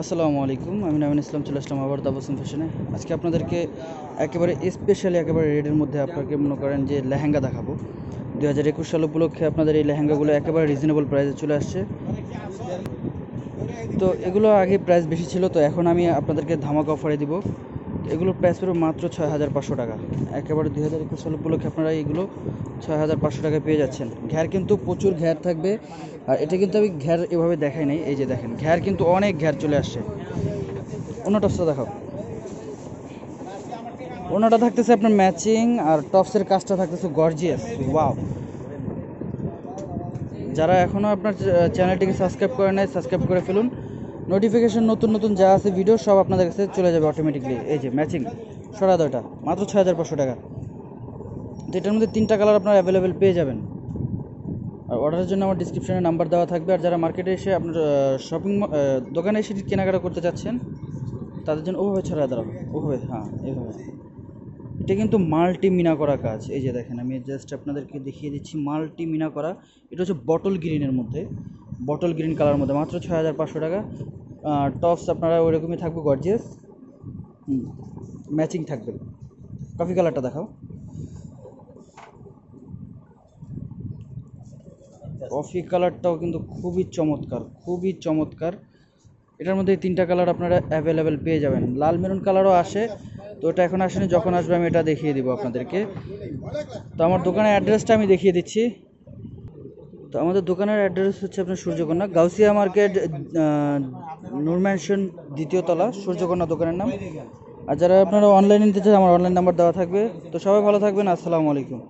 আসসালামু আলাইকুম, আমি নামিন ইসলাম চলে আসলাম আবার তাবসুম ফ্যাশনে। আজকে আপনাদেরকে একেবারে স্পেশালি একেবারে রেডের মধ্যে আপনাকে মনে করেন যে লেহেঙ্গা দেখাবো। 2021 সাল উপলক্ষে আপনাদের এই লেহেঙ্গাগুলো একেবারে রিজনেবল প্রাইসে চলে আসছে। তো এগুলো আগে প্রাইস বেশি ছিল, তো এখন আমি আপনাদেরকে ধামাকা অফারে দিব। এগুলোর প্রাইস পড়বে মাত্র 6,500 টাকা। একেবারে 2021 সাল উপলক্ষে আপনারা এগুলো 6,500 টাকায় পেয়ে যাচ্ছেন। ঘ্যার কিন্তু প্রচুর ঘ্যার থাকবে, আর এটা কিন্তু আমি ঘ্যার এভাবে দেখাই নাই। এই যে দেখেন, ঘ্যার কিন্তু অনেক ঘ্যার চলে আসছে। অন্য টপসটা দেখাও। ওনাটা থাকতেছে আপনার ম্যাচিং, আর টপসের কাজটা থাকতেছে গর্জিয়াস। ওয়াও! যারা এখনও আপনার চ্যানেলটিকে সাবস্ক্রাইব করে নেয়, সাবস্ক্রাইব করে ফেলুন। নোটিফিকেশন নতুন নতুন যা আছে ভিডিও সব আপনাদের কাছে চলে যাবে অটোমেটিকলি। এই যে ম্যাচিং সরা দয়টা মাত্র 6,500 টাকা। তো এটার মধ্যে 3টা কালার আপনারা অ্যাভেলেবেল পেয়ে যাবেন। আর অর্ডারের জন্য আমার ডিসক্রিপশনে নাম্বার দেওয়া থাকবে। আর যারা মার্কেটে এসে আপনার দোকানে এসে কেনাকাটা করতে চাচ্ছেন, তাদের জন্য ওভাবে ছড়া দাঁড়াবো, ওভাবে, হ্যাঁ এইভাবে। এটা কিন্তু মাল্টি মিনা করা কাজ। এই যে দেখেন, আমি জাস্ট আপনাদেরকে দেখিয়ে দিচ্ছি মাল্টি মিনা করা। এটা হচ্ছে বটল গ্রিনের মধ্যে, বটল গ্রিন কালার মধ্যে মাত্র 6,500 টাকা। টপস আপনারা ওইরকমই থাকবে, গর্জিয়াস। ম্যাচিং থাকবে। কফি কালারটা দেখাও। কফি কালারটাও কিন্তু খুবই চমৎকার, খুবই চমৎকার। এটার মধ্যে 3টা কালার আপনারা অ্যাভেলেবেল পেয়ে যাবেন। লাল মেরুন কালারও আসে, তো এটা এখন আসেনি, যখন আসবে আমি এটা দেখিয়ে দিব আপনাদেরকে। তো আমার দোকানের অ্যাড্রেসটা আমি দেখিয়ে দিচ্ছি। তো আমাদের দোকানের অ্যাড্রেস হচ্ছে আপনার সূর্যকন্যা, গাউসিয়া মার্কেট, নূর ম্যানশন, 2য় তলা, সূর্যকন্যা দোকানের নাম। আর যারা আপনারা অনলাইনে নিতে চান, আমার অনলাইন নাম্বার দেওয়া থাকবে। তো সবাই ভালো থাকবেন। আসসালামু আলাইকুম।